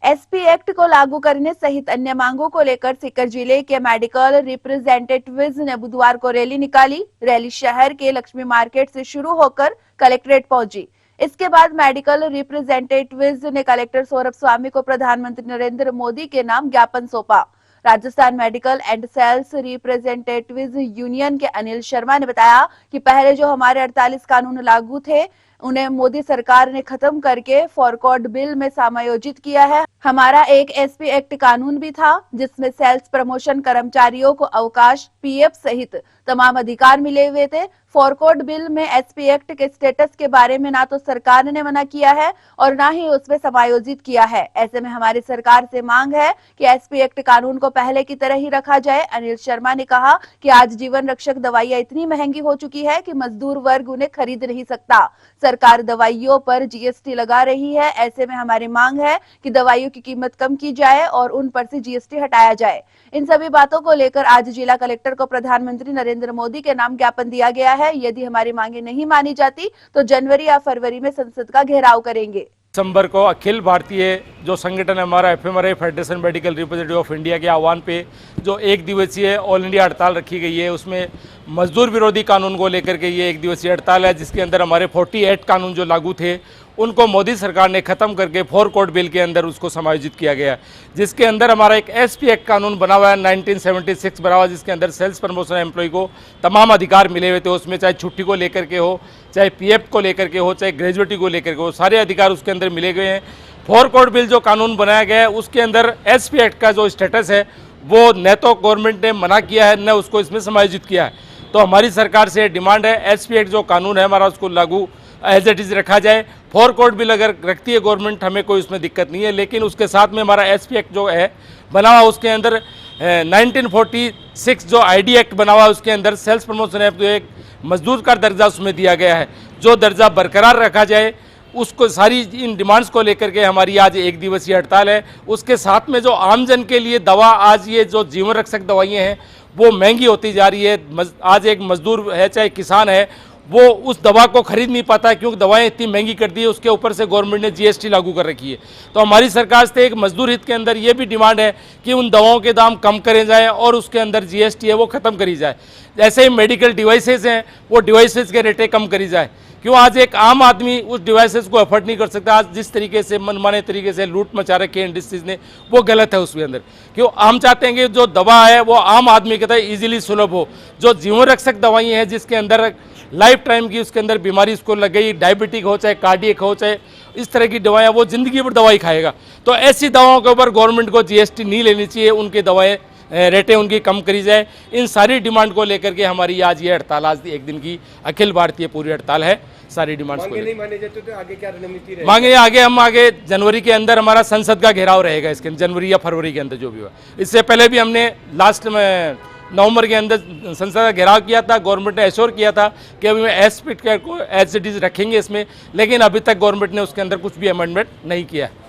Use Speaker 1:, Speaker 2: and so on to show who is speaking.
Speaker 1: SP act को लागू करने सहित अन्य मांगों को लेकर सीकर जिले के मेडिकल रिप्रेजेंटेटिव्स ने बुधवार को रैली निकाली। रैली शहर के लक्ष्मी मार्केट से शुरू होकर कलेक्ट्रेट पहुंची। इसके बाद मेडिकल रिप्रेजेंटेटिव्स ने कलेक्टर सौरभ स्वामी को प्रधानमंत्री नरेंद्र मोदी के नाम ज्ञापन सौंपा। Rajasthan medical and sales representatives union के अनिल शर्मा ने बताया कि पहले जो हमारे 48 कानून लागू थे उन्हें मोदी सरकार ने खत्म करके फॉरकॉड बिल में समायोजित किया है। हमारा एक एसपी एक्ट कानून भी था जिसमें सेल्स प्रमोशन कर्मचारियों को अवकाश, पीएफ सहित तमाम अधिकार मिले हुए थे। फॉरकॉड बिल में एसपी एक्ट के स्टेटस के बारे में ना तो सरकार ने मना किया है और ना ही उसमें समायोजित किया है। ऐसे में हमारी सरकार से मांग है कि एसपी एक्ट कानून को पहले की तरह ही रखा जाए। अनिल शर्मा ने कहा कि आज जीवन रक्षक दवाइयां इतनी महंगी हो चुकी है कि मजदूर वर्ग उन्हें खरीद नहीं सकता। सरकार दवाइयों पर जीएसटी लगा रही है। ऐसे में हमारी मांग है कि दवाइयों की कीमत कम की जाए और उन पर से जीएसटी हटाया जाए। इन सभी बातों को लेकर आज जिला कलेक्टर को प्रधानमंत्री नरेंद्र मोदी के नाम ज्ञापन दिया गया है। यदि हमारी मांगे नहीं मानी जाती तो जनवरी या फरवरी में संसद का घेराव करेंगे।
Speaker 2: दिसंबर को अखिल भारतीय जो संगठन है हमारा fMRI federation medical representative of India के आह्वान पे जो एक दिवसीय ऑल इंडिया हड़ताल रखी गई है, उसमें मजदूर विरोधी कानून को लेकर के ये एक दिवसीय हड़ताल है, जिसके अंदर हमारे 48 कानून जो लागू थे उनको मोदी सरकार ने ख़त्म करके फॉरकॉड बिल के अंदर उसको समायोजित किया गया, जिसके अंदर हमारा एक एसपी एक्ट कानून बना हुआ है 1976 बना हुआ, जिसके अंदर सेल्स प्रमोशन एम्प्लॉय को तमाम अधिकार मिले हुए थे। उसमें चाहे छुट्टी को लेकर के हो, चाहे पीएफ को लेकर के हो, चाहे ग्रेजुएटी को लेकर के हो, सारे अधिकार उसके अंदर मिले गए हैं। फॉरकॉड बिल जो कानून बनाया गया है उसके अंदर एसपी एक्ट का जो स्टेटस है वो न तो गवर्नमेंट ने मना किया है न उसको इसमें समायोजित किया है। तो हमारी सरकार से डिमांड है एसपी एक्ट जो कानून है हमारा उसको लागू एज इट इज़ रखा जाए। फॉरकॉड बिल अगर रखती है गवर्नमेंट हमें कोई उसमें दिक्कत नहीं है, लेकिन उसके साथ में हमारा एसपी एक्ट जो है बना हुआ उसके अंदर 1946 जो आईडी एक्ट बना हुआ उसके अंदर सेल्स प्रमोशन एक्ट जो एक मजदूर का दर्जा उसमें दिया गया है, जो दर्जा बरकरार रखा जाए। उसको सारी इन डिमांड्स को लेकर के हमारी आज एक दिवसीय हड़ताल है। उसके साथ में जो आमजन के लिए दवा आज ये जो जीवन रक्षक दवाइयाँ हैं वो महंगी होती जा रही है। आज एक मजदूर है चाहे किसान है वो उस दवा को खरीद नहीं पाता क्योंकि दवाएं इतनी महंगी कर दी है, उसके ऊपर से गवर्नमेंट ने जीएसटी लागू कर रखी है। तो हमारी सरकार से एक मजदूर हित के अंदर ये भी डिमांड है कि उन दवाओं के दाम कम करे जाएं और उसके अंदर जीएसटी है वो ख़त्म करी जाए। जैसे ही मेडिकल डिवाइसेस हैं वो डिवाइसेस के रेटें कम करी जाए, क्यों आज एक आम आदमी उस डिवाइसेस को अफोर्ड नहीं कर सकता। आज जिस तरीके से मनमाने तरीके से लूट मचा रखी है इंडस्ट्रीज ने वो गलत है उसके अंदर। क्यों हम चाहते हैं कि जो दवा है वो आम आदमी के तहत ईजिली सुलभ हो। जो जीवन रक्षक दवाइयाँ हैं जिसके अंदर लाइफ टाइम की उसके अंदर बीमारी उसको लग गई, डायबिटिक हो चाहे कार्डियक हो चाहे इस तरह की दवाएं, वो जिंदगी भर दवाई खाएगा। तो ऐसी दवाओं के ऊपर गवर्नमेंट को जीएसटी नहीं लेनी चाहिए, उनकी दवाएं रेटें उनकी कम करी जाए। इन सारी डिमांड को लेकर के हमारी आज ये हड़ताल आज एक दिन की अखिल भारतीय पूरी हड़ताल है। सारी डिमांड्स को
Speaker 3: नहीं माने जाते तो आगे क्या रणनीति रहेगी?
Speaker 2: मांगे आगे हम आगे जनवरी के अंदर हमारा संसद का घेराव रहेगा, इसके जनवरी या फरवरी के अंदर जो भी हुआ। इससे पहले भी हमने लास्ट में नवंबर के अंदर संसद का घेराव किया था। गवर्नमेंट ने एश्योर किया था कि अभी मैं एसपी को एज इट इज रखेंगे इसमें, लेकिन अभी तक गवर्नमेंट ने उसके अंदर कुछ भी अमेंडमेंट नहीं किया है।